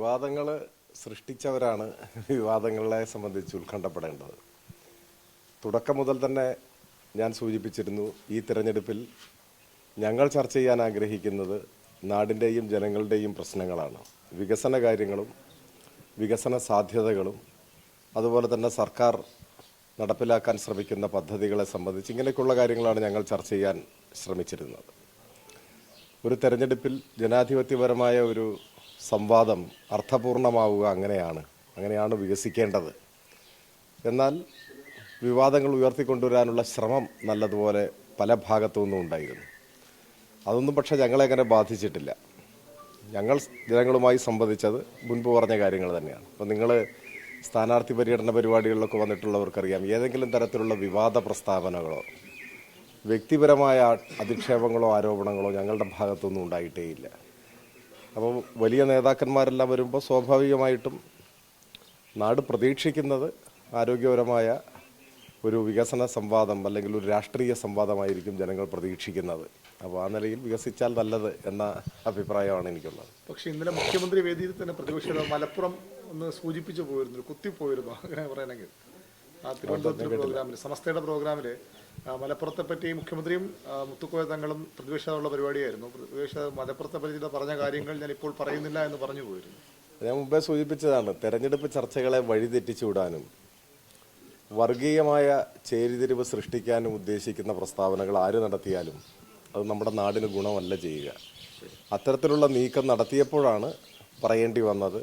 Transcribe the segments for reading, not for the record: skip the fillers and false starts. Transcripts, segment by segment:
വിവാദങ്ങൾ സൃഷ്ടിച്ചവരാണ് വിവാദങ്ങളെ സംബന്ധിച്ച് ഉത്കണ്ഠപ്പെടേണ്ടത്. തുടക്കം മുതൽ തന്നെ ഞാൻ സൂചിപ്പിച്ചിരുന്നു, ഈ തിരഞ്ഞെടുപ്പിൽ ഞങ്ങൾ ചർച്ച ചെയ്യാൻ ആഗ്രഹിക്കുന്നത് നാടിൻ്റെയും ജനങ്ങളുടെയും പ്രശ്നങ്ങളാണ്. വികസന കാര്യങ്ങളും വികസന സാധ്യതകളും അതുപോലെ തന്നെ സർക്കാർ നടപ്പിലാക്കാൻ ശ്രമിക്കുന്ന പദ്ധതികളെ സംബന്ധിച്ച് ഇങ്ങനെയൊക്കെയുള്ള കാര്യങ്ങളാണ് ഞങ്ങൾ ചർച്ച ചെയ്യാൻ ശ്രമിച്ചിരുന്നത്. ഒരു തെരഞ്ഞെടുപ്പിൽ ജനാധിപത്യപരമായ ഒരു സംവാദം അർത്ഥപൂർണമാവുക അങ്ങനെയാണ് വികസിക്കേണ്ടത്. എന്നാൽ വിവാദങ്ങൾ ഉയർത്തിക്കൊണ്ടുവരാനുള്ള ശ്രമം നല്ലതുപോലെ പല ഭാഗത്തു നിന്നും ഉണ്ടായിരുന്നു. അതൊന്നും പക്ഷേ ഞങ്ങളെ അങ്ങനെ ബാധിച്ചിട്ടില്ല. ഞങ്ങൾ ജനങ്ങളുമായി സംവദിച്ചത് മുൻപ് പറഞ്ഞ കാര്യങ്ങൾ തന്നെയാണ്. അപ്പോൾ നിങ്ങൾ സ്ഥാനാർത്ഥി പര്യടന പരിപാടികളിലൊക്കെ വന്നിട്ടുള്ളവർക്കറിയാം, ഏതെങ്കിലും തരത്തിലുള്ള വിവാദ പ്രസ്താവനകളോ വ്യക്തിപരമായ അധിക്ഷേപങ്ങളോ ആരോപണങ്ങളോ ഞങ്ങളുടെ ഭാഗത്തൊന്നും ഉണ്ടായിട്ടേയില്ല. അപ്പോൾ വലിയ നേതാക്കന്മാരെല്ലാം വരുമ്പോൾ സ്വാഭാവികമായിട്ടും നാട് പ്രതീക്ഷിക്കുന്നത് ആരോഗ്യപരമായ ഒരു വികസന സംവാദം അല്ലെങ്കിൽ ഒരു രാഷ്ട്രീയ സംവാദമായിരിക്കും ജനങ്ങൾ പ്രതീക്ഷിക്കുന്നത്. അപ്പോൾ ആ നിലയിൽ വികസിച്ചാൽ നല്ലത് എന്ന അഭിപ്രായമാണ് എനിക്കുള്ളത്. പക്ഷേ ഇന്നലെ മുഖ്യമന്ത്രി വേദിയിൽ തന്നെ പ്രതിപക്ഷ മലപ്പുറം ഒന്ന് സൂചിപ്പിച്ചു പോയിരുന്നു, കുത്തിപ്പോയിരുന്നു അങ്ങനെ പറയണമെങ്കിൽ. ആ തിരുവനന്തപുരത്തെ പ്രോഗ്രാമിൽ, സമസ്തയുടെ പ്രോഗ്രാമിൽ മലപ്പുറത്തെ പറ്റി മുഖ്യമന്ത്രിയും മുത്തുക്കോയ തങ്ങളും പ്രതിപക്ഷമുള്ള പരിപാടിയായിരുന്നു. പ്രതിപക്ഷ മലപ്പുറത്തെ പറ്റി പറഞ്ഞ കാര്യങ്ങൾ ഞാൻ ഇപ്പോൾ പറയുന്നില്ല എന്ന് പറഞ്ഞു പോയിരുന്നു. ഞാൻ മുമ്പേ സൂചിപ്പിച്ചതാണ്, തെരഞ്ഞെടുപ്പ് ചർച്ചകളെ വഴിതെറ്റിച്ചുവിടാനും വർഗീയമായ ചേരിതിരിവ് സൃഷ്ടിക്കാനും ഉദ്ദേശിക്കുന്ന പ്രസ്താവനകൾ ആര് നടത്തിയാലും അത് നമ്മുടെ നാടിന് ഗുണമല്ല ചെയ്യുക. അത്തരത്തിലുള്ള നീക്കം നടത്തിയപ്പോഴാണ് പറയേണ്ടി വന്നത്.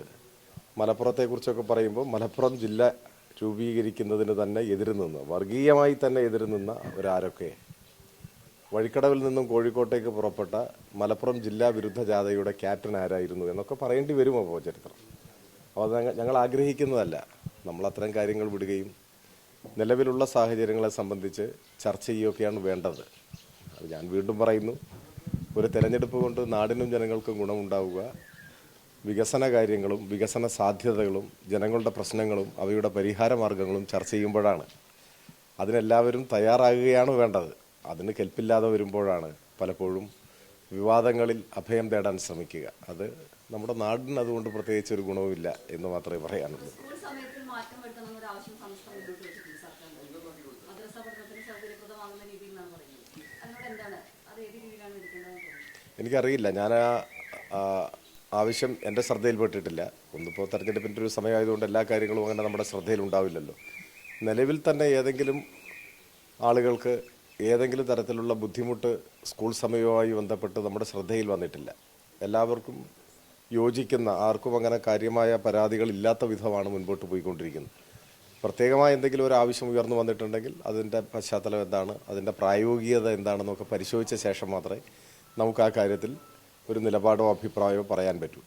മലപ്പുറത്തെക്കുറിച്ചൊക്കെ പറയുമ്പോൾ മലപ്പുറം ജില്ല രൂപീകരിക്കുന്നതിന് തന്നെ എതിര് നിന്ന്, വർഗീയമായി തന്നെ എതിര് നിന്ന ഒരാരൊക്കെ വഴിക്കടവിൽ നിന്നും കോഴിക്കോട്ടേക്ക് പുറപ്പെട്ട മലപ്പുറം ജില്ലാ വിരുദ്ധ ജാഥയുടെ ക്യാപ്റ്റൻ ആരായിരുന്നു എന്നൊക്കെ പറയേണ്ടി വരുമോ അപ്പോൾ ചരിത്രം. അപ്പോൾ അത് ഞങ്ങൾ ആഗ്രഹിക്കുന്നതല്ല. നമ്മൾ അത്തരം കാര്യങ്ങൾ വിടുകയും നിലവിലുള്ള സാഹചര്യങ്ങളെ സംബന്ധിച്ച് ചർച്ച ചെയ്യുകയൊക്കെയാണ് വേണ്ടത്. അത് ഞാൻ വീണ്ടും പറയുന്നു, ഒരു തെരഞ്ഞെടുപ്പ് കൊണ്ട് നാടിനും ജനങ്ങൾക്കും ഗുണമുണ്ടാവുക വികസന കാര്യങ്ങളും വികസന സാധ്യതകളും ജനങ്ങളുടെ പ്രശ്നങ്ങളും അവയുടെ പരിഹാര മാർഗങ്ങളും ചർച്ച ചെയ്യുമ്പോഴാണ്. അതിനെല്ലാവരും തയ്യാറാകുകയാണ് വേണ്ടത്. അതിന് കെൽപ്പില്ലാതെ വരുമ്പോഴാണ് പലപ്പോഴും വിവാദങ്ങളിൽ അഭയം തേടാൻ ശ്രമിക്കുക. അത് നമ്മുടെ നാടിന് അതുകൊണ്ട് പ്രത്യേകിച്ച് ഒരു ഗുണവുമില്ല എന്ന് മാത്രമേ പറയാനുള്ളൂ. എനിക്കറിയില്ല, ഞാൻ ആവശ്യം എൻ്റെ ശ്രദ്ധയിൽപ്പെട്ടിട്ടില്ല. ഒന്നിപ്പോൾ തെരഞ്ഞെടുപ്പിൻ്റെ ഒരു സമയമായതുകൊണ്ട് എല്ലാ കാര്യങ്ങളും അങ്ങനെ നമ്മുടെ ശ്രദ്ധയിലുണ്ടാവില്ലല്ലോ. നിലവിൽ തന്നെ ഏതെങ്കിലും ആളുകൾക്ക് ഏതെങ്കിലും തരത്തിലുള്ള ബുദ്ധിമുട്ട് സ്കൂൾ സമയവുമായി ബന്ധപ്പെട്ട് നമ്മുടെ ശ്രദ്ധയിൽ വന്നിട്ടില്ല. എല്ലാവർക്കും യോജിക്കുന്ന, ആർക്കും അങ്ങനെ കാര്യമായ പരാതികൾ ഇല്ലാത്ത വിധമാണ് മുൻപോട്ട് പോയിക്കൊണ്ടിരിക്കുന്നത്. പ്രത്യേകമായ എന്തെങ്കിലും ഒരു ആവശ്യം ഉയർന്നു വന്നിട്ടുണ്ടെങ്കിൽ അതിൻ്റെ പശ്ചാത്തലം എന്താണ്, അതിൻ്റെ പ്രായോഗികത എന്താണെന്നൊക്കെ പരിശോധിച്ച ശേഷം മാത്രമേ നമുക്ക് ആ കാര്യത്തിൽ ഒരു നിലപാടോ അഭിപ്രായമോ പറയാൻ പറ്റൂ.